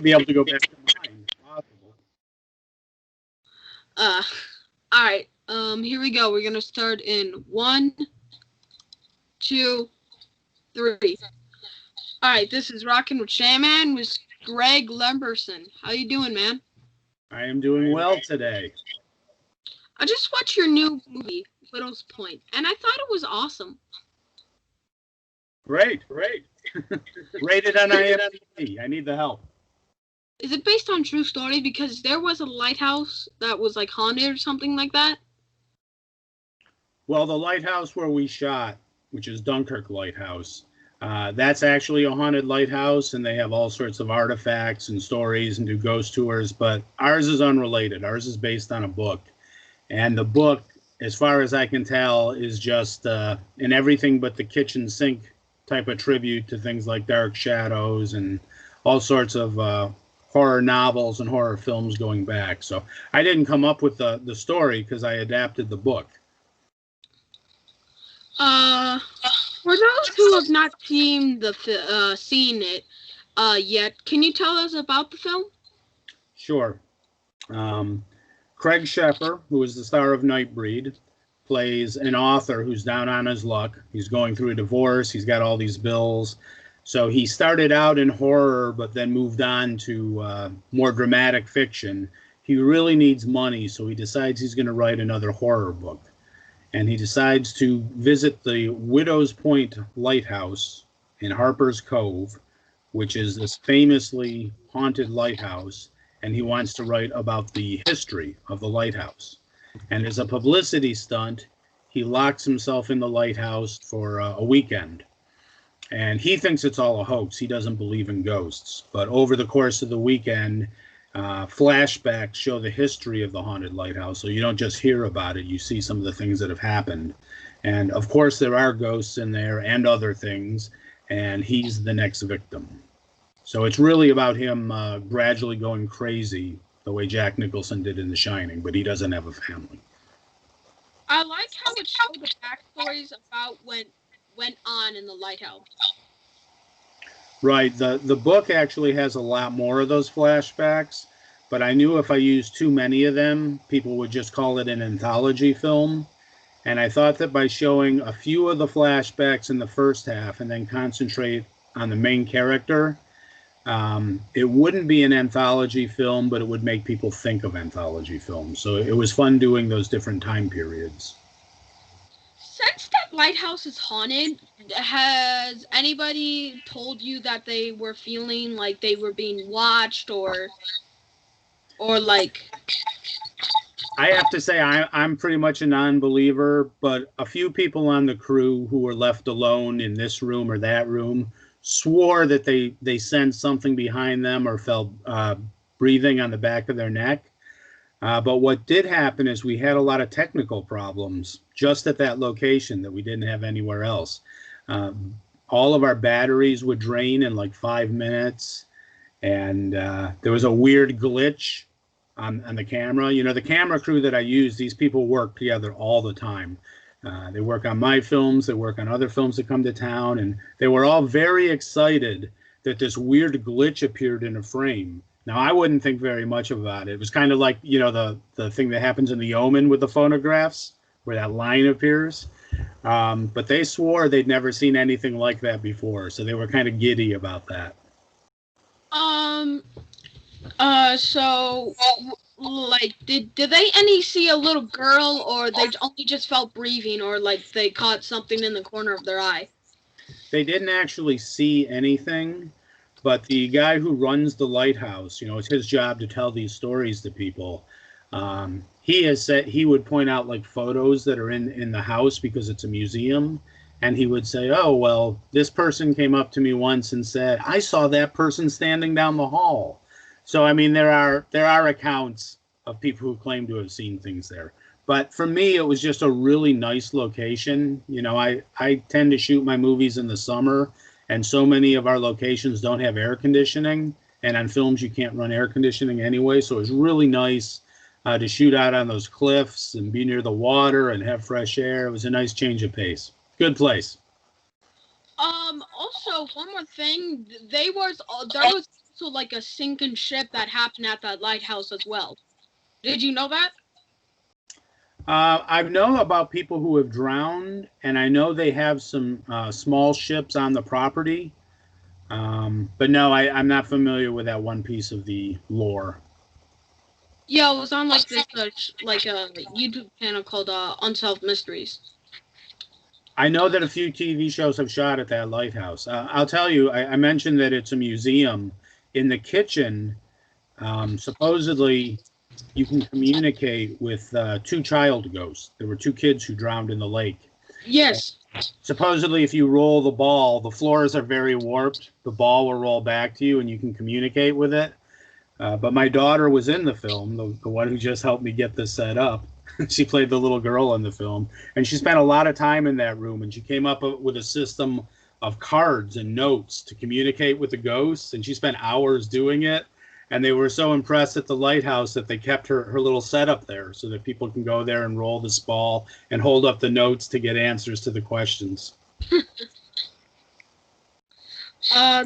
be able to go back to mine, if possible. All right. Here we go. We're gonna start in 1, 2, 3. All right. This is Rockin' with Shaman with Greg Lamberson. How you doing, man? I am doing well today. I just watched your new movie, Widow's Point, and I thought it was awesome. Great. Rated on IMDb. I need the help. Is it based on true story? Because there was a lighthouse that was like haunted or something like that. Well, the lighthouse where we shot, which is Dunkirk Lighthouse, that's actually a haunted lighthouse, and they have all sorts of artifacts and stories and do ghost tours, but ours is unrelated. Ours is based on a book. And the book, as far as I can tell, is just an everything but the kitchen sink type of tribute to things like Dark Shadows and all sorts of horror novels and horror films going back. So I didn't come up with the story because I adapted the book. For those who have not seen it yet, can you tell us about the film? Sure. Craig Sheffer, who is the star of Nightbreed, plays an author who's down on his luck. He's going through a divorce. He's got all these bills. So he started out in horror, but then moved on to more dramatic fiction. He really needs money, so he decides he's going to write another horror book. And he decides to visit the Widow's Point Lighthouse in Harper's Cove, which is this famously haunted lighthouse, and he wants to write about the history of the lighthouse. And as a publicity stunt, he locks himself in the lighthouse for a weekend. And he thinks it's all a hoax. He doesn't believe in ghosts. But over the course of the weekend, flashbacks show the history of the haunted lighthouse. So you don't just hear about it, you see some of the things that have happened. And of course, there are ghosts in there and other things. And he's the next victim. So it's really about him gradually going crazy the way Jack Nicholson did in The Shining, but he doesn't have a family. I like how it showed the backstories about what went on in the lighthouse. Right. The book actually has a lot more of those flashbacks, but I knew if I used too many of them, people would just call it an anthology film. And I thought that by showing a few of the flashbacks in the first half and then concentrate on the main character, it wouldn't be an anthology film, but it would make people think of anthology films. So it was fun doing those different time periods. Since that lighthouse is haunted, has anybody told you that they were feeling like they were being watched or like... I have to say I'm pretty much a non-believer, but a few people on the crew who were left alone in this room or that room swore that they sensed something behind them or felt breathing on the back of their neck. But what did happen is we had a lot of technical problems just at that location that we didn't have anywhere else. All of our batteries would drain in like 5 minutes, and there was a weird glitch on the camera. You know, the camera crew that I use, these people work together all the time. They work on my films, they work on other films that come to town, and they were all very excited that this weird glitch appeared in a frame. Now, I wouldn't think very much about it. It was kind of like, you know, the thing that happens in The Omen with the phonographs, where that line appears. But they swore they'd never seen anything like that before, so they were kind of giddy about that. So, like, did they any see a little girl, or they only just felt breathing, or like they caught something in the corner of their eye? They didn't actually see anything, but the guy who runs the lighthouse, you know, it's his job to tell these stories to people. He has said he would point out like photos that are in the house because it's a museum. And he would say, oh, well, this person came up to me once and said, I saw that person standing down the hall. So, I mean, there are accounts of people who claim to have seen things there. But for me, it was just a really nice location. You know, I tend to shoot my movies in the summer, and so many of our locations don't have air conditioning. And on films, you can't run air conditioning anyway. So it was really nice to shoot out on those cliffs and be near the water and have fresh air. It was a nice change of pace. Good place. Also, one more thing, there was also like a sinking ship that happened at that lighthouse as well. Did you know that? I know about people who have drowned, and I know they have some small ships on the property. But no, I'm not familiar with that one piece of the lore. Yeah, it was on like this like a YouTube channel called Unsolved Mysteries. I know that a few TV shows have shot at that lighthouse. I'll tell you, I mentioned that it's a museum. In the kitchen, supposedly, you can communicate with two child ghosts. There were two kids who drowned in the lake. Yes. Supposedly, if you roll the ball, the floors are very warped. The ball will roll back to you, and you can communicate with it. But my daughter was in the film, the one who just helped me get this set up. She played the little girl in the film, and she spent a lot of time in that room, and she came up with a system of cards and notes to communicate with the ghosts, and she spent hours doing it. And they were so impressed at the lighthouse that they kept her little setup there so that people can go there and roll this ball and hold up the notes to get answers to the questions. The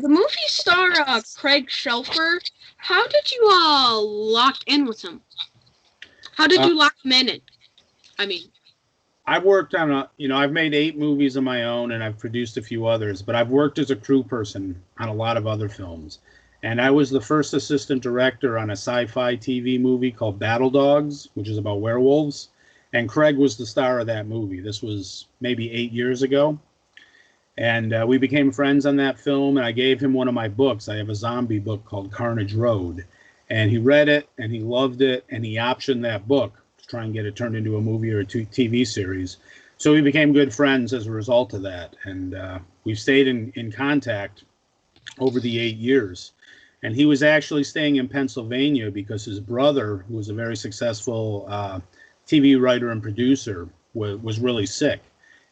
movie star Craig Sheffer, how did you lock in with him? How did you lock him in? I've worked on I've made 8 movies of my own, and I've produced a few others, but I've worked as a crew person on a lot of other films. And I was the first assistant director on a sci-fi TV movie called Battle Dogs, which is about werewolves. And Craig was the star of that movie. This was maybe 8 years ago. And we became friends on that film, and I gave him one of my books. I have a zombie book called Carnage Road. And he read it, and he loved it, and he optioned that book to try and get it turned into a movie or a TV series. So we became good friends as a result of that. And we've stayed in contact over the 8 years. And he was actually staying in Pennsylvania because his brother, who was a very successful TV writer and producer, was really sick.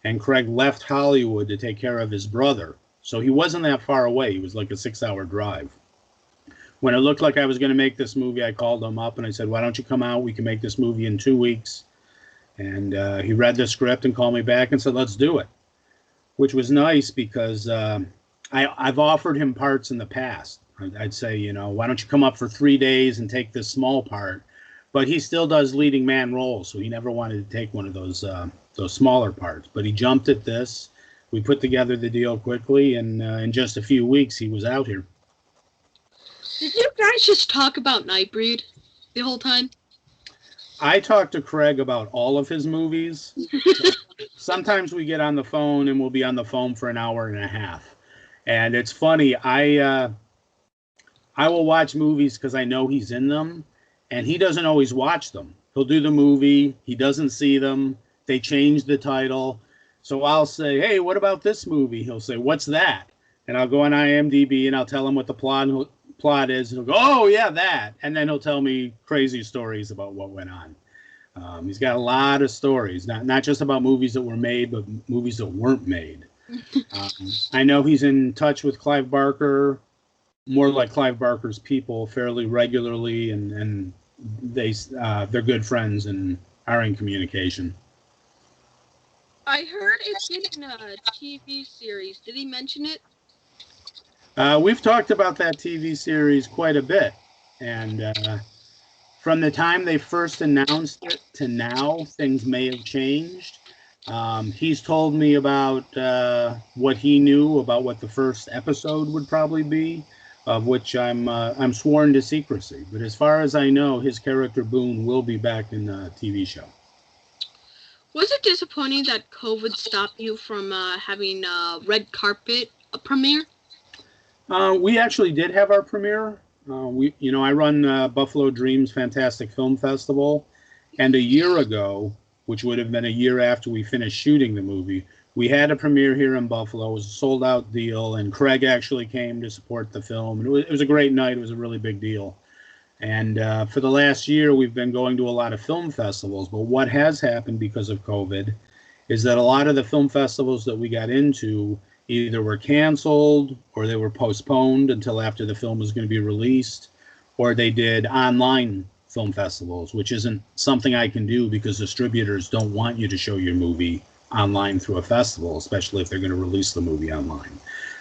And Craig left Hollywood to take care of his brother. So he wasn't that far away. He was like a 6-hour drive. When it looked like I was going to make this movie, I called him up and I said, why don't you come out? We can make this movie in 2 weeks. And he read the script and called me back and said, let's do it. Which was nice because I've offered him parts in the past. I'd say, why don't you come up for 3 days and take this small part? But he still does leading man roles, so he never wanted to take one of those smaller parts. But he jumped at this. We put together the deal quickly, and in just a few weeks, he was out here. Did you guys just talk about Nightbreed the whole time? I talked to Craig about all of his movies. Sometimes we get on the phone, and we'll be on the phone for an hour and a half. And it's funny, I will watch movies because I know he's in them, and he doesn't always watch them. He'll do the movie, he doesn't see them, they change the title. So I'll say, hey, what about this movie? He'll say, what's that? And I'll go on IMDb and I'll tell him what the plot is. He'll go, oh, yeah, that. And then he'll tell me crazy stories about what went on. He's got a lot of stories, not just about movies that were made, but movies that weren't made. I know he's in touch with Clive Barker, more like Clive Barker's people, fairly regularly, and they're good friends and are in communication. I heard it's getting a TV series. Did he mention it? We've talked about that TV series quite a bit, and from the time they first announced it to now, things may have changed. He's told me about what he knew about what the first episode would probably be, of which I'm sworn to secrecy. But as far as I know, his character Boone will be back in the TV show. Was it disappointing that COVID stopped you from having a red carpet premiere? We actually did have our premiere. I run Buffalo Dreams Fantastic Film Festival, and a year ago, which would have been a year after we finished shooting the movie, we had a premiere here in Buffalo. It was a sold-out deal, and Craig actually came to support the film. And it was a great night. It was a really big deal. And for the last year, we've been going to a lot of film festivals. But what has happened because of COVID is that a lot of the film festivals that we got into either were canceled or they were postponed until after the film was going to be released, or they did online film festivals, which isn't something I can do because distributors don't want you to show your movie online through a festival, especially if they're going to release the movie online.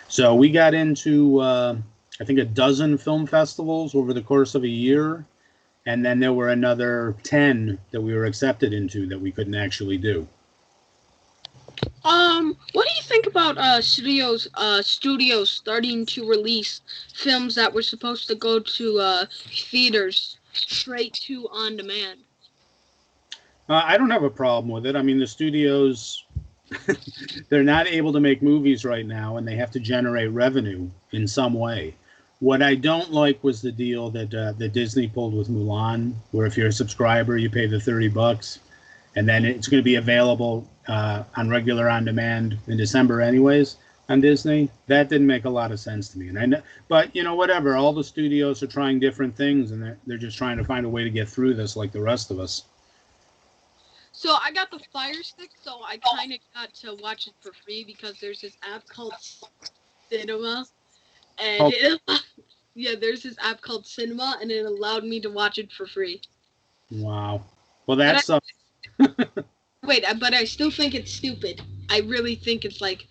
So we got into I think, a dozen film festivals over the course of a year. And then there were another 10 that we were accepted into that we couldn't actually do. What do you think about studios starting to release films that were supposed to go to theaters straight to on demand? I don't have a problem with it. I mean, the studios, they're not able to make movies right now, and they have to generate revenue in some way. What I don't like was the deal that Disney pulled with Mulan, where if you're a subscriber, you pay the $30, and then it's going to be available on regular on demand in December anyways on Disney. That didn't make a lot of sense to me. And I know, but you know, whatever. All the studios are trying different things, and they're just trying to find a way to get through this, like the rest of us. So I got the Fire Stick, so I kind of got to watch it for free because there's this app called Cinema, and there's this app called Cinema, and it allowed me to watch it for free. Wow. Well, that's wait, but I still think it's stupid. I really think it's like,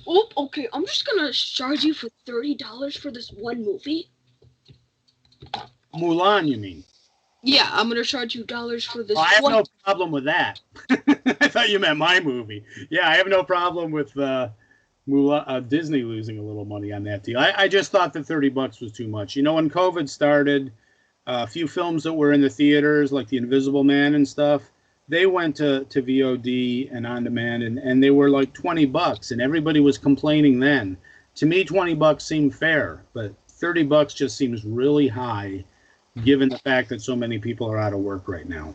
oh, okay, I'm just gonna charge you for $30 for this one movie. Mulan, you mean? Yeah, I'm gonna charge you dollars for this. I have no problem with that. I thought you meant my movie. Yeah, I have no problem with Disney losing a little money on that deal. I just thought that $30 was too much. You know, when COVID started, a few films that were in the theaters, like The Invisible Man and stuff, they went to VOD and on demand, and they were like $20, and everybody was complaining then. To me, $20 seemed fair, but $30 just seems really high, given the fact that so many people are out of work right now.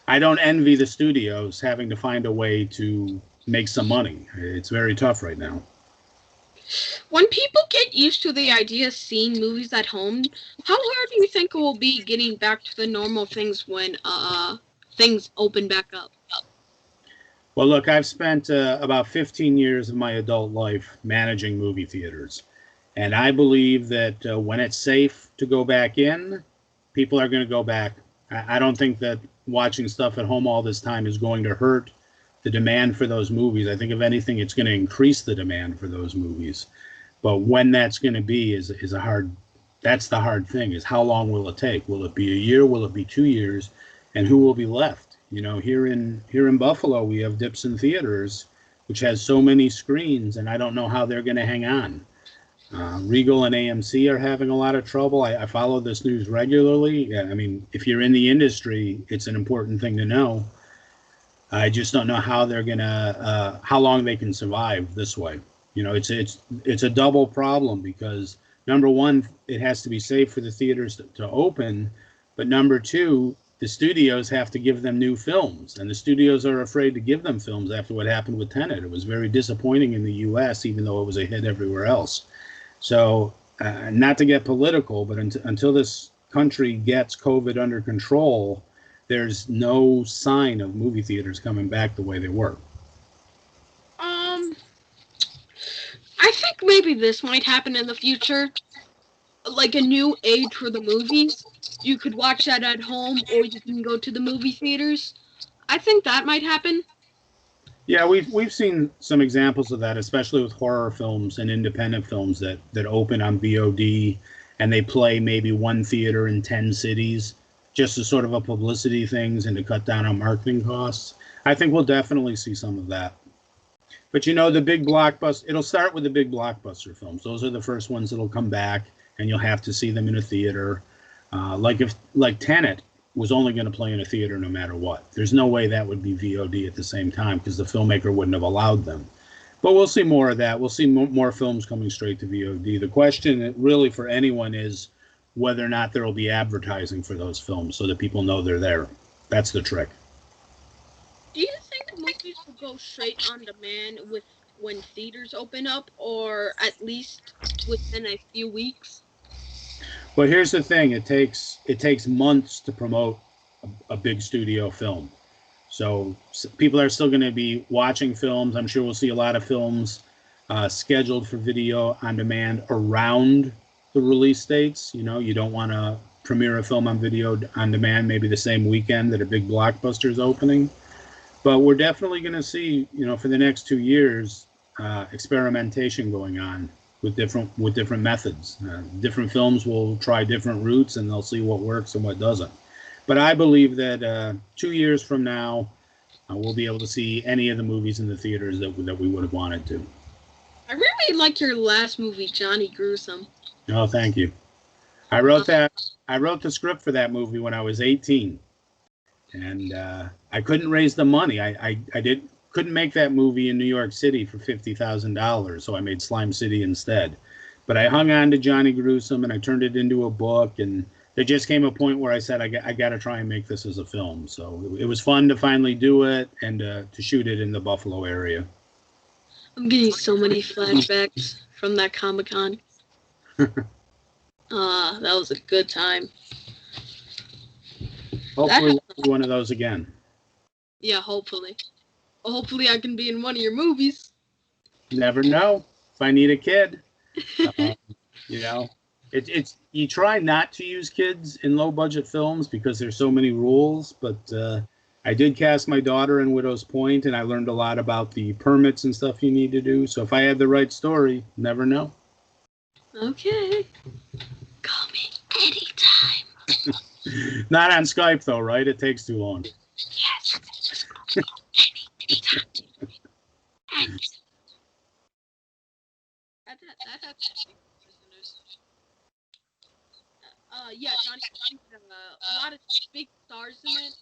I don't envy the studios having to find a way to make some money. It's very tough right now. When people get used to the idea of seeing movies at home, how hard do you think it will be getting back to the normal things when things open back up? Well, look, I've spent about 15 years of my adult life managing movie theaters. And I believe that when it's safe to go back in, people are going to go back. I don't think that watching stuff at home all this time is going to hurt the demand for those movies. I think, if anything, it's going to increase the demand for those movies. But when that's going to be is that's the hard thing, is how long will it take? Will it be a year? Will it be 2 years? And who will be left? You know, here in Buffalo, we have Dipson Theaters, which has so many screens, and I don't know how they're going to hang on. Regal and AMC are having a lot of trouble. I follow this news regularly. I mean, if you're in the industry, it's an important thing to know. I just don't know how they're gonna, how long they can survive this way. You know, it's a double problem, because number one, it has to be safe for the theaters to open, but number two, the studios have to give them new films, and the studios are afraid to give them films after what happened with Tenet. It was very disappointing in the U.S., even though it was a hit everywhere else. So, not to get political, but until this country gets COVID under control, there's no sign of movie theaters coming back the way they were. I think maybe this might happen in the future. Like a new age for the movies. You could watch that at home, or you can go to the movie theaters. I think that might happen. Yeah, we've seen some examples of that, especially with horror films and independent films that open on VOD, and they play maybe one theater in 10 cities, just as sort of a publicity things and to cut down on marketing costs. I think we'll definitely see some of that. But you know, the big blockbuster, it'll start with the big blockbuster films. Those are the first ones that'll come back, and you'll have to see them in a theater. Like Tenet was only going to play in a theater no matter what. There's no way that would be VOD at the same time, because the filmmaker wouldn't have allowed them. But we'll see more of that. We'll see more films coming straight to VOD. The question really for anyone is whether or not there will be advertising for those films so that people know they're there. That's the trick. Do you think movies will go straight on demand when theaters open up, or at least within a few weeks? Well, here's the thing. It takes months to promote a big studio film. So people are still going to be watching films. I'm sure we'll see a lot of films scheduled for video on demand around the release dates. You know, you don't want to premiere a film on video on demand maybe the same weekend that a big blockbuster is opening. But we're definitely going to see, you know, for the next 2 years, experimentation going on with different methods. Different films will try different routes, and they'll see what works and what doesn't. But I believe that 2 years from now, we'll be able to see any of the movies in the theaters that we would have wanted to. I really like your last movie, Johnny Gruesome. Oh, thank you. I wrote the script for that movie when I was 18, and I couldn't raise the money. I couldn't make that movie in New York City for $50,000, so I made Slime City instead. But I hung on to Johnny Gruesome, and I turned it into a book, and there just came a point where I said I got to try and make this as a film. So it was fun to finally do it and to shoot it in the Buffalo area. I'm getting so many flashbacks from that Comic-Con. That was a good time. Hopefully we'll do one of those again. Yeah, hopefully. Hopefully I can be in one of your movies. Never know. If I need a kid. You know, it's you try not to use kids in low-budget films because there's so many rules, but I did cast my daughter in Widow's Point, and I learned a lot about the permits and stuff you need to do. So if I had the right story, never know. Okay. Call me anytime. Not on Skype, though, right? It takes too long. Yes. Anytime. Yeah, Johnny, a lot of big stars in it,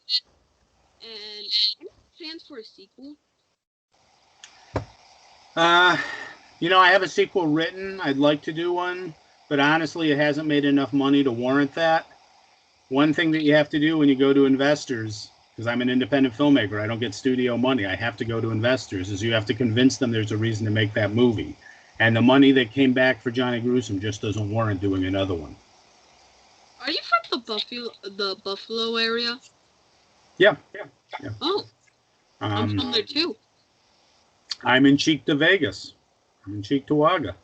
and any chance for a sequel? You know, I have a sequel written. I'd like to do one, but honestly, it hasn't made enough money to warrant that. One thing that you have to do when you go to investors, because I'm an independent filmmaker, I don't get studio money, I have to go to investors, is you have to convince them there's a reason to make that movie. And the money that came back for Johnny Gruesome just doesn't warrant doing another one. Are you from the Buffalo area? Yeah. Oh, I'm from there too. I'm in Cheektowaga, Vegas. I'm in Cheektowaga.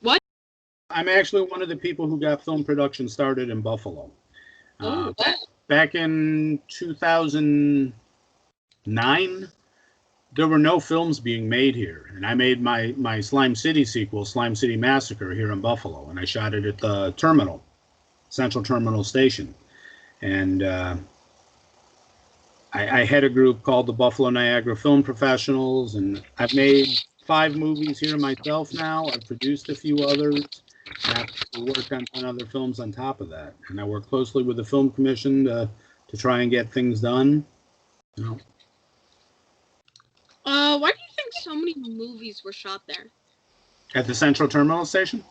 What? I'm actually one of the people who got film production started in Buffalo. Back in 2009, there were no films being made here. And I made my Slime City sequel, Slime City Massacre, here in Buffalo. And I shot it at the terminal, Central Terminal Station. And I had a group called the Buffalo Niagara Film Professionals. And I've made 5 movies here myself now. I've produced a few others. I have to work on other films on top of that. And I work closely with the Film Commission to try and get things done. You know. Why do you think so many movies were shot there? At the Central Terminal Station?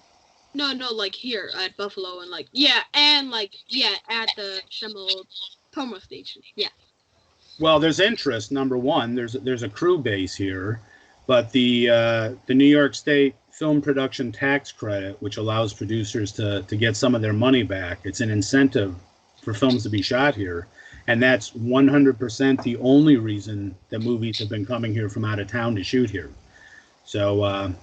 No, like here at Buffalo and at the Schemmel Terminal Station. Yeah. Well, there's interest. Number one, there's a crew base here, but the New York State Film Production Tax Credit, which allows producers to get some of their money back, it's an incentive for films to be shot here. And that's 100% the only reason that movies have been coming here from out of town to shoot here. So, I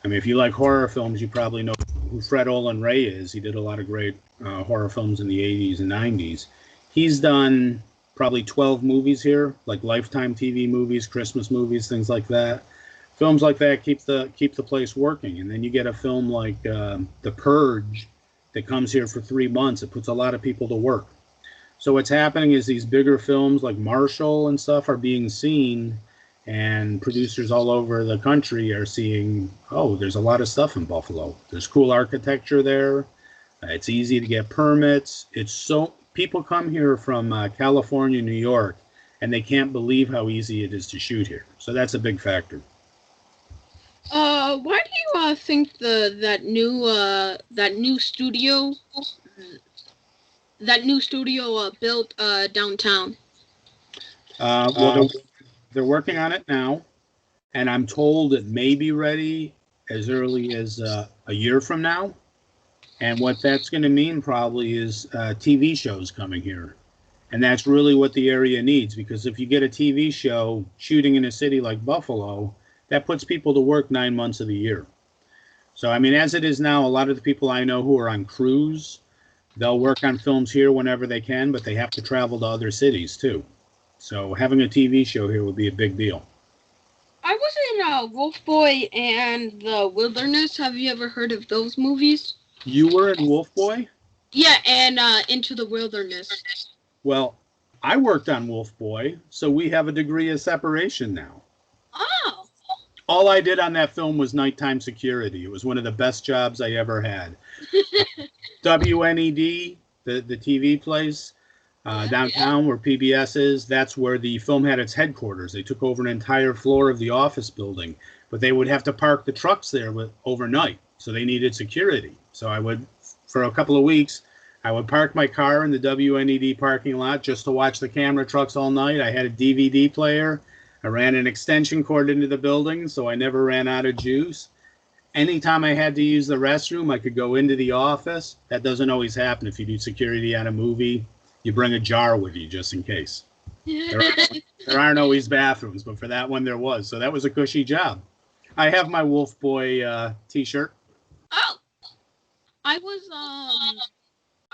mean, if you like horror films, you probably know who Fred Olen Ray is. He did a lot of great horror films in the 80s and 90s. He's done probably 12 movies here, like Lifetime TV movies, Christmas movies, things like that. Films like that keep the place working. And then you get a film like The Purge that comes here for 3 months. It puts a lot of people to work. So what's happening is these bigger films like Marshall and stuff are being seen, and producers all over the country are seeing, oh, there's a lot of stuff in Buffalo. There's cool architecture there. It's easy to get permits. People come here from California, New York, and they can't believe how easy it is to shoot here. So that's a big factor. Why do you think that new studio built downtown? Well, they're working on it now, and I'm told it may be ready as early as a year from now. And what that's going to mean probably is TV shows coming here. And that's really what the area needs, because if you get a TV show shooting in a city like Buffalo, that puts people to work 9 months of the year. So, I mean, as it is now, a lot of the people I know who are on crews, they'll work on films here whenever they can, but they have to travel to other cities too. So having a TV show here would be a big deal. I wasn't in Wolf Boy and the Wilderness. Have you ever heard of those movies? You were in Wolf Boy? Yeah, and Into the Wilderness. Well, I worked on Wolf Boy, so we have a degree of separation now. Oh. All I did on that film was nighttime security. It was one of the best jobs I ever had. WNED, the TV place, downtown where PBS is, that's where the film had its headquarters. They took over an entire floor of the office building, but they would have to park the trucks there overnight, so they needed security. So I would, for a couple of weeks, I would park my car in the WNED parking lot just to watch the camera trucks all night. I had a DVD player. I ran an extension cord into the building, so I never ran out of juice. Anytime I had to use the restroom, I could go into the office. That doesn't always happen if you do security on a movie. You bring a jar with you just in case. There aren't always bathrooms, but for that one there was. So that was a cushy job. I have my Wolf Boy t-shirt. Oh, I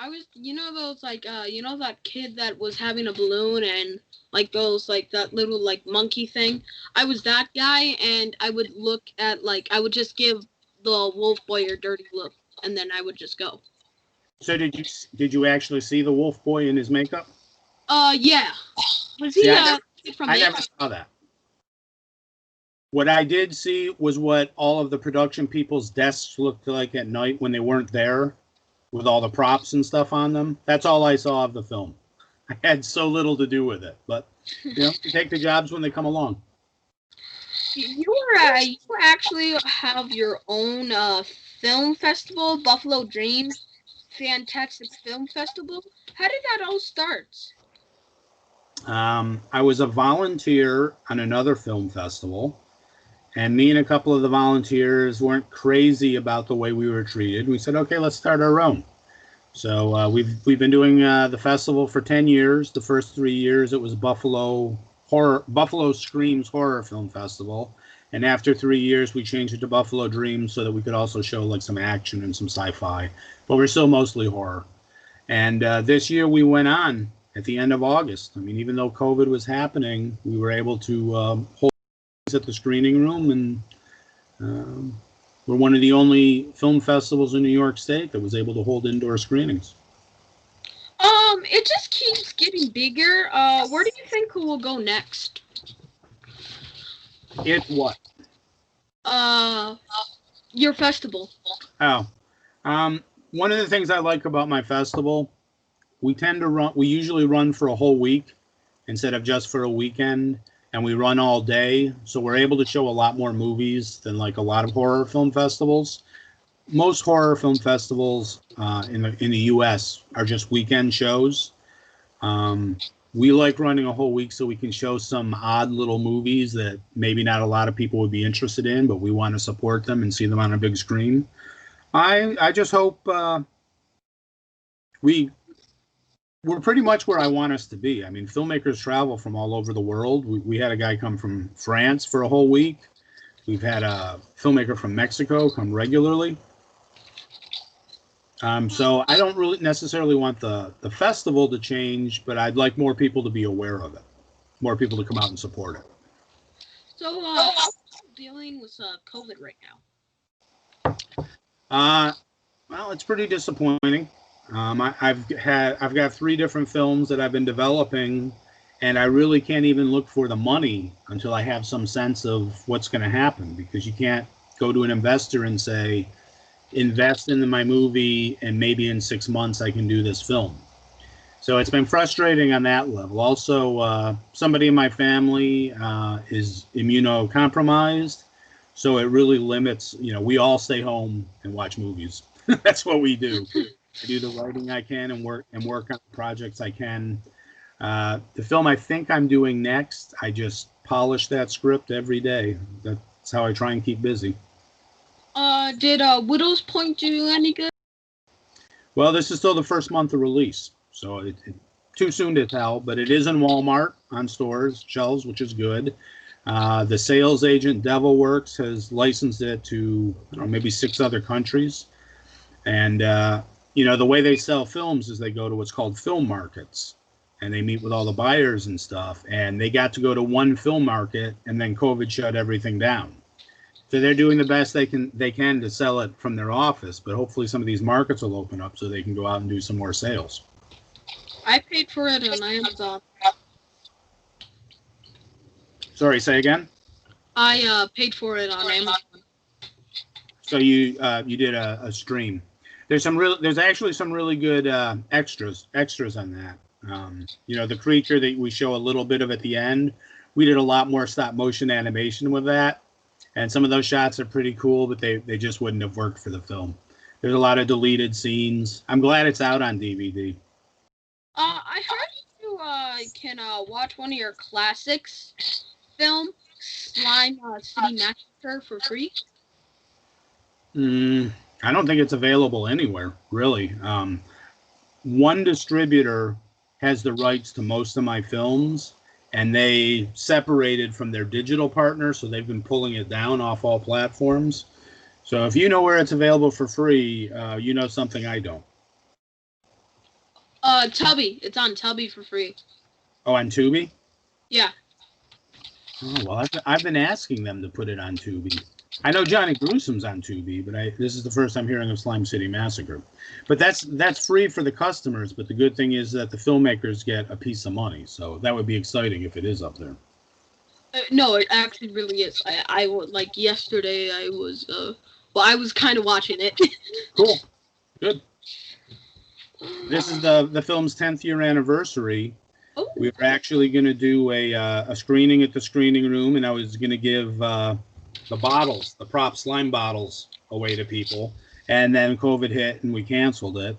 was, you know those, like, you know that kid that was having a balloon and, like, those, like, that little, like, monkey thing? I was that guy, and I would look at, like, I would just give the Wolf Boy a dirty look, and then I would just go. So did you actually see the Wolf Boy in his makeup? Yeah. Was he, I from never saw that. What I did see was what all of the production people's desks looked like at night when they weren't there, with all the props and stuff on them. That's all I saw of the film. I had so little to do with it, but you take the jobs when they come along. You actually have your own film festival, Buffalo Dreams Fantastic Film Festival. How did that all start? I was a volunteer on another film festival, and me and a couple of the volunteers weren't crazy about the way we were treated. We said, okay, let's start our own. So we've been doing the festival for 10 years. The first 3 years it was Buffalo Screams Horror Film Festival, and after 3 years we changed it to Buffalo Dreams so that we could also show like some action and some sci-fi, but we're still mostly horror. And this year we went on at the end of August. I mean, even though COVID was happening, we were able to hold at the screening room, and we're one of the only film festivals in New York State that was able to hold indoor screenings. It just keeps getting bigger. Where do you think we'll go next? It what? Your festival. Oh, one of the things I like about my festival, we usually run for a whole week instead of just for a weekend, and we run all day, so we're able to show a lot more movies than like a lot of horror film festivals. Most horror film festivals in the U.S. are just weekend shows. We like running a whole week so we can show some odd little movies that maybe not a lot of people would be interested in, but we want to support them and see them on a big screen. I just hope we're pretty much where I want us to be. I mean, filmmakers travel from all over the world. We had a guy come from France for a whole week. We've had a filmmaker from Mexico come regularly. So I don't really necessarily want the festival to change, but I'd like more people to be aware of it, more people to come out and support it. So, how are you dealing with COVID right now? Well, it's pretty disappointing. I've got 3 different films that I've been developing, and I really can't even look for the money until I have some sense of what's going to happen, because you can't go to an investor and say, invest in my movie and maybe in 6 months I can do this film. So it's been frustrating on that level. Also, somebody in my family is immunocompromised, so it really limits, we all stay home and watch movies. That's what we do. I do the writing I can and work on projects I can. The film I think I'm doing next, I just polish that script every day. That's how I try and keep busy. Did Widow's Point do any good? Well, this is still the first month of release, so it's too soon to tell, but it is in Walmart on stores shelves, which is good. The sales agent Devilworks has licensed it to maybe 6 other countries, and the way they sell films is they go to what's called film markets, and they meet with all the buyers and stuff. And they got to go to one film market, and then COVID shut everything down. So they're doing the best they can to sell it from their office, but hopefully some of these markets will open up so they can go out and do some more sales. I paid for it on Amazon. Sorry, say again? I paid for it on Amazon. So you did a stream. There's actually some really good extras on that. The creature that we show a little bit of at the end, we did a lot more stop motion animation with that, and some of those shots are pretty cool, but they just wouldn't have worked for the film. There's a lot of deleted scenes. I'm glad it's out on DVD. I heard you can watch one of your classics film, Slime City Massacre, for free. I don't think it's available anywhere, really. One distributor has the rights to most of my films, and they separated from their digital partner, so they've been pulling it down off all platforms. So if you know where it's available for free, you know something I don't. Tubi. It's on Tubi for free. Oh, on Tubi? Yeah. Oh, well, I've been asking them to put it on Tubi. I know Johnny Gruesome's on Tubi, but this is the first I'm hearing of Slime City Massacre. But that's free for the customers, but the good thing is that the filmmakers get a piece of money, so that would be exciting if it is up there. No, it actually really is. I like yesterday I was I was kind of watching it. Cool. Good. This is the film's 10th year anniversary. Oh. We were actually going to do a screening at the screening room, and I was going to give the prop slime bottles away to people. And then COVID hit and we canceled it.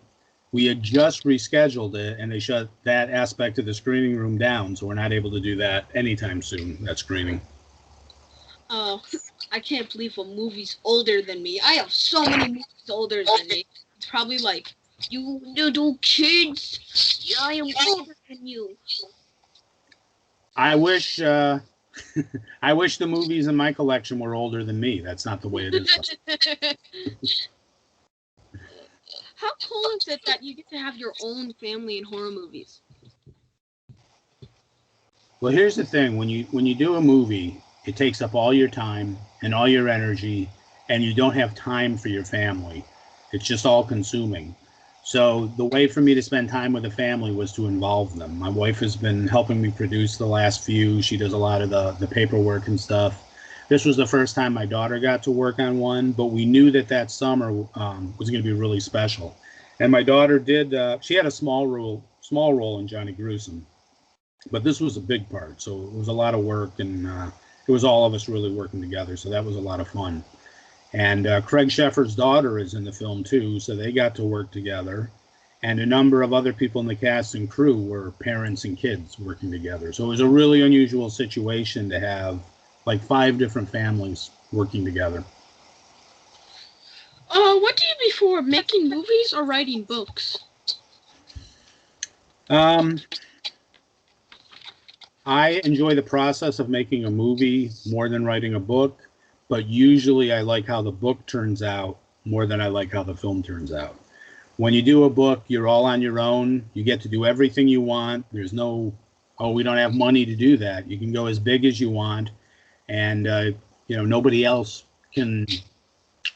We had just rescheduled it, and they shut that aspect of the screening room down, so we're not able to do that anytime soon, that screening. Oh, I can't believe a movie's older than me. I have so many movies older than me. It's probably like, you little kids, I am older than you. I wish the movies in my collection were older than me. That's not the way it is. How cool is it that you get to have your own family in horror movies? Well, here's the thing. When you do a movie, it takes up all your time and all your energy, and you don't have time for your family. It's just all consuming. So the way for me to spend time with the family was to involve them. My wife has been helping me produce the last few. She does a lot of the paperwork and stuff. This was the first time my daughter got to work on one, but we knew that summer was going to be really special. And my daughter she had a small role in Johnny Gruesome, but this was a big part. So it was a lot of work, and it was all of us really working together. So that was a lot of fun. And Craig Sheffer's daughter is in the film too, so they got to work together. And a number of other people in the cast and crew were parents and kids working together. So it was a really unusual situation to have like 5 different families working together. What do you before, making movies or writing books? I enjoy the process of making a movie more than writing a book, but usually I like how the book turns out more than I like how the film turns out. When you do a book, you're all on your own. You get to do everything you want. There's no, we don't have money to do that. You can go as big as you want, and nobody else can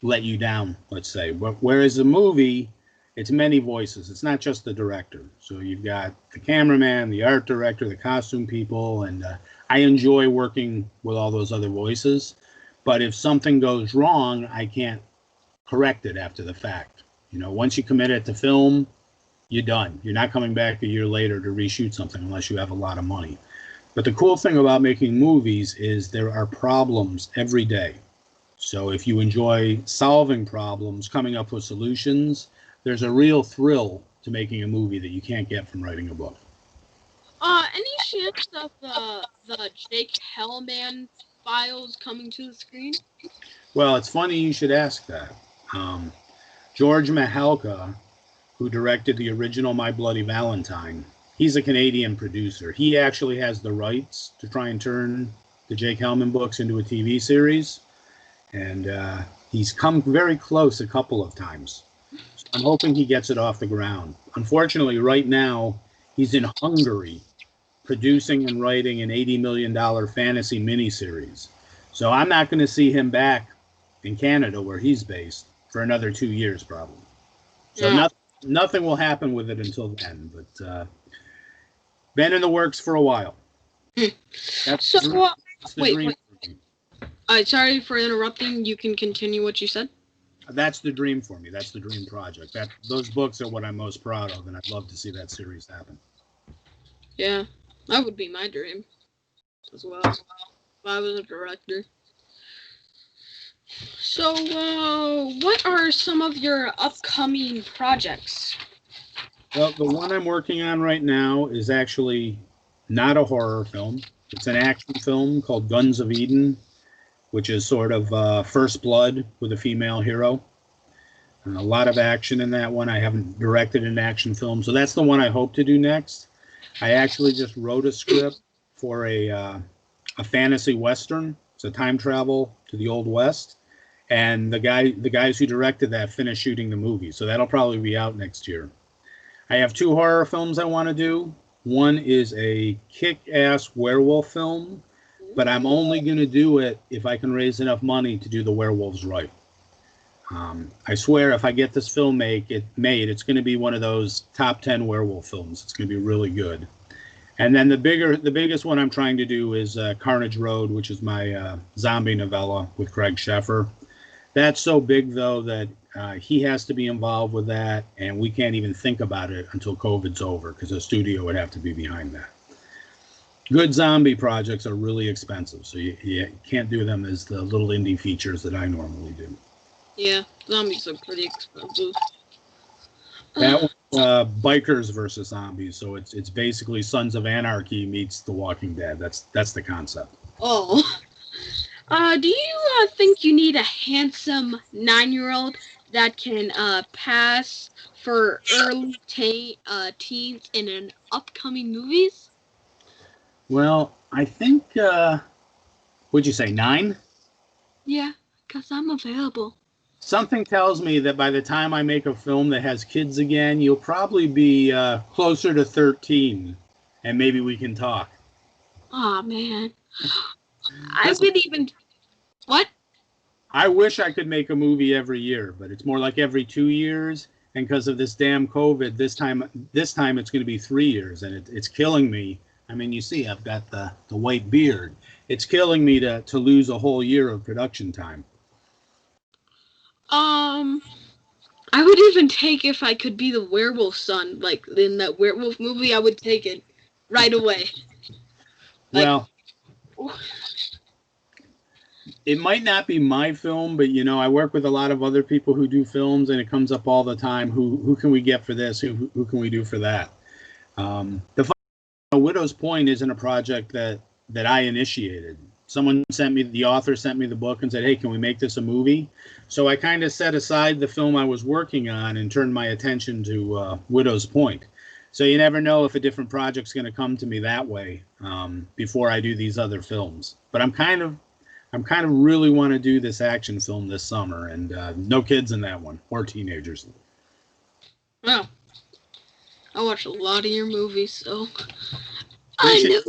let you down, let's say. Whereas a movie, it's many voices. It's not just the director. So you've got the cameraman, the art director, the costume people, and I enjoy working with all those other voices. But if something goes wrong, I can't correct it after the fact. Once you commit it to film, you're done. You're not coming back a year later to reshoot something unless you have a lot of money. But the cool thing about making movies is there are problems every day. So if you enjoy solving problems, coming up with solutions, there's a real thrill to making a movie that you can't get from writing a book. Any chance of the Jake Hellman files coming to the screen? Well, it's funny you should ask that. George Mahalka, who directed the original My Bloody Valentine, he's a Canadian producer. He actually has the rights to try and turn the Jake Hellman books into a TV series. And he's come very close a couple of times. So I'm hoping he gets it off the ground. Unfortunately, right now, He's in Hungary, producing and writing an $80 million fantasy miniseries. So I'm not going to see him back in Canada, where he's based, for another 2 years probably. So nothing will happen with it until then. But been in the works for a while. That's the dream. Sorry for interrupting. You can continue what you said. That's the dream for me. That's the dream project. Those books are what I'm most proud of, and I'd love to see that series happen. Yeah, that would be my dream as well, if I was a director. So, what are some of your upcoming projects? Well, the one I'm working on right now is actually not a horror film. It's an action film called Guns of Eden, which is sort of First Blood with a female hero. And a lot of action in that one. I haven't directed an action film, so that's the one I hope to do next. I actually just wrote a script for a fantasy western. It's a time travel to the Old West, and the guys who directed that finished shooting the movie, so that'll probably be out next year. I have 2 horror films I want to do. One is a kick-ass werewolf film, but I'm only going to do it if I can raise enough money to do the werewolves right. I swear, if I get this film made, it's going to be one of those top 10 werewolf films. It's going to be really good. And then the biggest one I'm trying to do is Carnage Road, which is my zombie novella with Craig Sheffer. That's so big, though, that he has to be involved with that, and we can't even think about it until COVID's over, because the studio would have to be behind that. Good zombie projects are really expensive, so you can't do them as the little indie features that I normally do. Yeah, zombies are pretty expensive. That was bikers versus zombies, so it's basically Sons of Anarchy meets The Walking Dead. That's the concept. Oh. Do you think you need a handsome 9-year-old that can pass for early teens in an upcoming movies? Well, I think, what'd you say, 9? Yeah, because I'm available. Something tells me that by the time I make a film that has kids again, you'll probably be closer to 13, and maybe we can talk. Aw, man. I would even... What? I wish I could make a movie every year, but it's more like every 2 years, and because of this damn COVID, this time it's going to be 3 years, and it's killing me. I mean, you see, I've got the white beard. It's killing me to lose a whole year of production time. I would even take if I could be the werewolf son, like in that werewolf movie. I would take it right away. Well, it might not be my film, but I work with a lot of other people who do films, and it comes up all the time. Who can we get for this? Who can we do for that? The Widow's Point isn't a project that I initiated. The author sent me the book and said, hey, can we make this a movie? So I kind of set aside the film I was working on and turned my attention to Widow's Point. So you never know if a different project's going to come to me that way before I do these other films. But I'm kind of really want to do this action film this summer, and no kids in that one, or teenagers. Well, I watch a lot of your movies, so I know.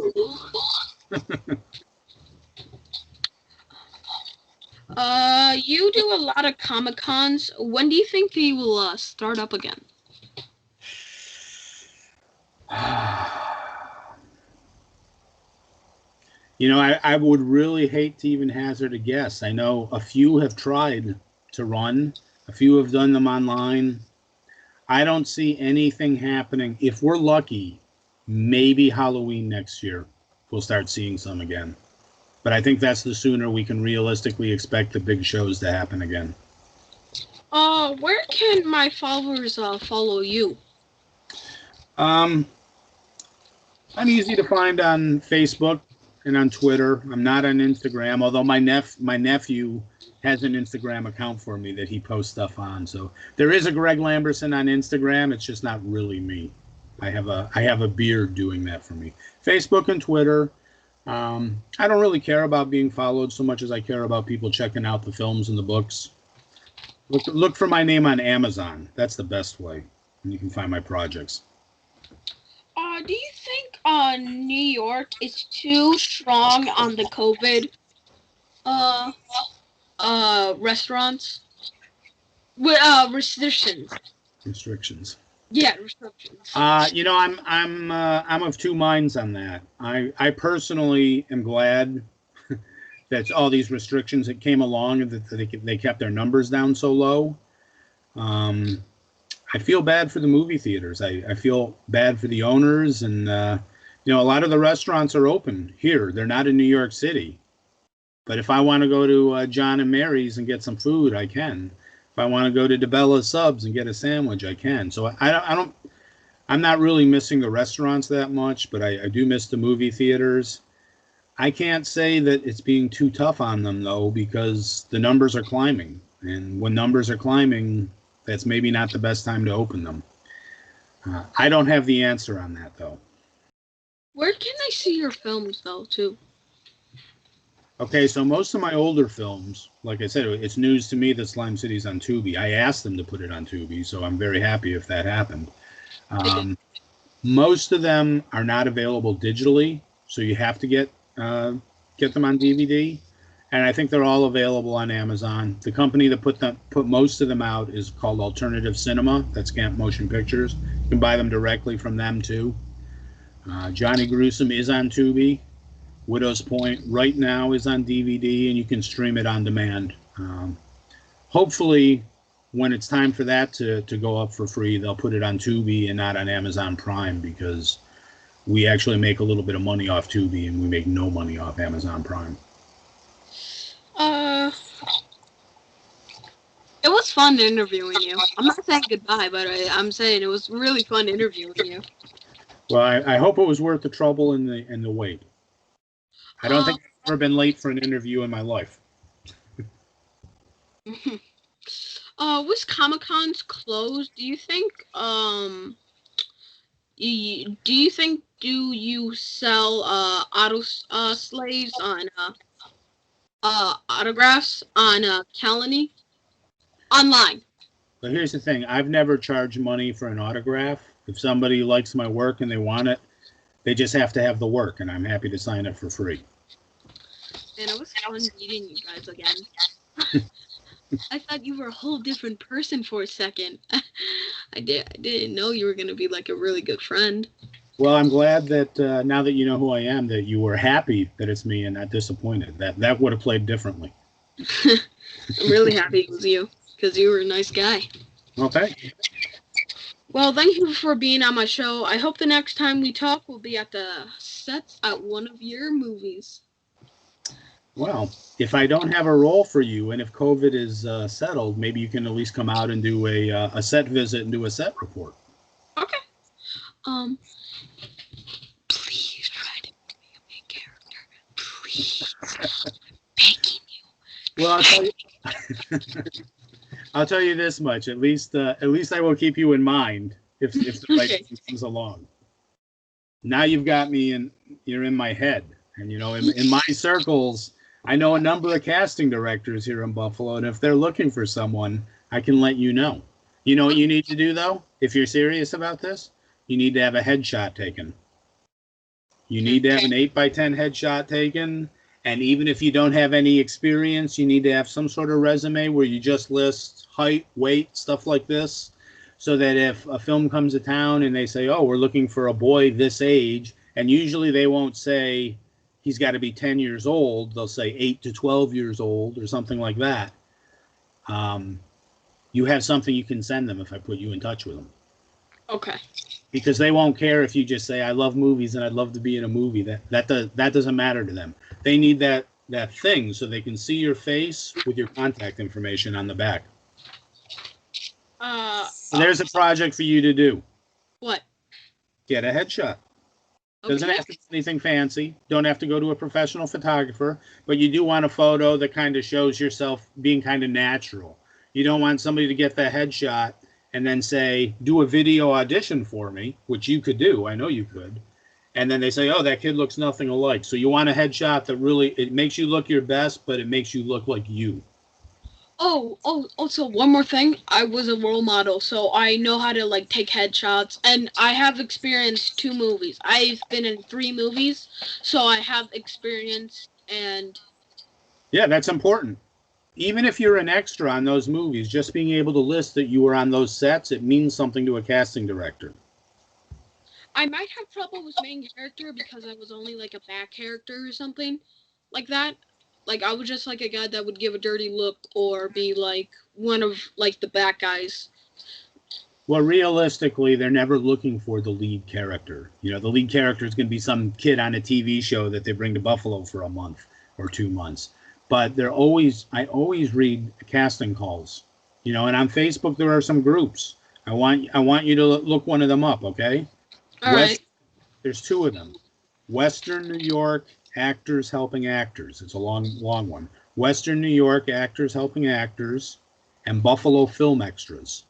You do a lot of Comic-Cons. When do you think they will start up again? I would really hate to even hazard a guess. I know a few have tried to run. A few have done them online. I don't see anything happening. If we're lucky, maybe Halloween next year, we'll start seeing some again. But I think that's the sooner we can realistically expect the big shows to happen again. Where can my followers follow you? I'm easy to find on Facebook and on Twitter. I'm not on Instagram, although my nephew has an Instagram account for me that he posts stuff on. So there is a Greg Lamberson on Instagram. It's just not really me. I have a beard doing that for me. Facebook and Twitter. I don't really care about being followed so much as I care about people checking out the films and the books. Look for my name on Amazon. That's the best way, and you can find my projects. Do you think New York is too strong on the COVID restaurants with restrictions? Restrictions. Yeah, restrictions. I'm of two minds on that. I personally am glad that all these restrictions that came along and that they kept their numbers down so low. I feel bad for the movie theaters. I feel bad for the owners, and a lot of the restaurants are open here. They're not in New York City, but if I want to go to John and Mary's and get some food, I can. If I want to go to DeBella's Subs and get a sandwich, I can. So I'm not really missing the restaurants that much, but I do miss the movie theaters. I can't say that it's being too tough on them, though, because the numbers are climbing. And when numbers are climbing, that's maybe not the best time to open them. I don't have the answer on that, though. Where can I see your films, though, too? Okay, so most of my older films, like I said, it's news to me that Slime City's on Tubi. I asked them to put it on Tubi, so I'm very happy if that happened. Most of them are not available digitally, so you have to get them on DVD. And I think they're all available on Amazon. The company that put most of them out is called Alternative Cinema. That's Camp Motion Pictures. You can buy them directly from them, too. Johnny Gruesome is on Tubi. Widow's Point right now is on DVD, and you can stream it on demand. Hopefully, when it's time for that to go up for free, they'll put it on Tubi and not on Amazon Prime, because we actually make a little bit of money off Tubi, and we make no money off Amazon Prime. It was fun interviewing you. I'm not saying goodbye, but I'm saying it was really fun interviewing you. Well, I hope it was worth the trouble and the wait. I don't think I've ever been late for an interview in my life. With Comic-Con's closed, do you think do you sell auto slaves on autographs on Calendly online? But here's the thing: I've never charged money for an autograph. If somebody likes my work and they want it, they just have to have the work, and I'm happy to sign it for free. And it was fun meeting you guys again. I thought you were a whole different person for a second. I didn't know you were going to be like a really good friend. Well, I'm glad that now that you know who I am, that you were happy that it's me and not disappointed. That would have played differently. I'm really happy it was you, because you were a nice guy. Okay. Well, thank you for being on my show. I hope the next time we talk will be at the sets at one of your movies. Well, if I don't have a role for you, and if COVID is settled, maybe you can at least come out and do a set visit and do a set report. Okay. Please try to be a main character. Please. Begging you. Well, I'll tell you this much. At least I will keep you in mind if the right thing comes along. Now you've got me, and you're in my head. And in my circles, I know a number of casting directors here in Buffalo, and if they're looking for someone, I can let you know. You know what you need to do, though? If you're serious about this, you need to have a headshot taken. You need to have an 8x10 headshot taken, and even if you don't have any experience, you need to have some sort of resume where you just list height, weight, stuff like this, so that if a film comes to town and they say, oh, we're looking for a boy this age, and usually they won't say he's got to be 10 years old. They'll say 8 to 12 years old or something like that. You have something you can send them if I put you in touch with them. Okay. Because they won't care if you just say, I love movies and I'd love to be in a movie. That doesn't matter to them. They need that thing so they can see your face with your contact information on the back. So there's a project for you to do. What? Get a headshot. Doesn't have to be anything fancy. Don't have to go to a professional photographer, but you do want a photo that kind of shows yourself being kind of natural. You don't want somebody to get the headshot and then say, do a video audition for me, which you could do. I know you could. And then they say, oh, that kid looks nothing alike. So you want a headshot that really, it makes you look your best, but it makes you look like you. Also one more thing. I was a role model, so I know how to like take headshots, and I have experienced 2 movies. I've been in 3 movies, so I have experience. And Yeah, that's important. Even if you're an extra on those movies, just being able to list that you were on those sets, it means something to a casting director. I might have trouble with main character because I was only like a back character or something like that. Like I was just like a guy that would give a dirty look or be like one of like the bad guys. Well, realistically, they're never looking for the lead character. You know, the lead character is going to be some kid on a TV show that they bring to Buffalo for a month or 2 months. But I always read casting calls. You know, and on Facebook there are some groups. I want you to look one of them up, okay? All right. There's 2 of them. Western New York Actors Helping Actors. It's a long one. Western New York Actors Helping Actors and Buffalo Film Extras.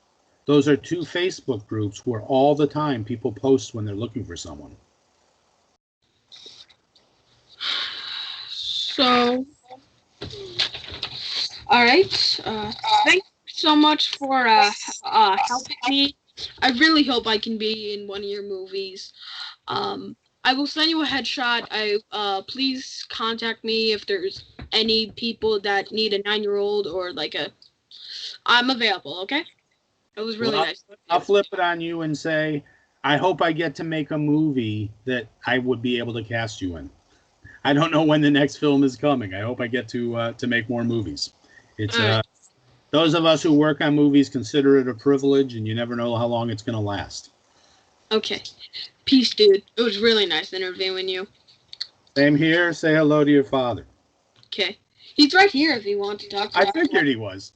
Those are 2 Facebook groups where all the time people post when they're looking for someone. So, all right. Thank you so much for helping me. I really hope I can be in one of your movies. I will send you a headshot. Please contact me if there's any people that need a 9-year-old or like I'm available. Okay. It was really nice. I'll flip it on you and say, I hope I get to make a movie that I would be able to cast you in. I don't know when the next film is coming. I hope I get to make more movies. It's those of us who work on movies consider it a privilege, and you never know how long it's going to last. Okay. Peace, dude. It was really nice interviewing you. Same here. Say hello to your father. Okay. He's right here if you want to talk to him. I figured he was.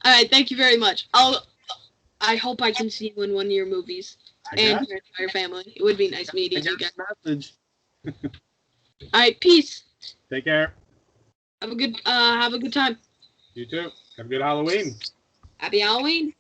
All right. Thank you very much. I hope I can see you in one of your movies and your entire family. It would be nice meeting you guys. Message. All right. Peace. Take care. Have a good time. You too. Have a good Halloween. Happy Halloween.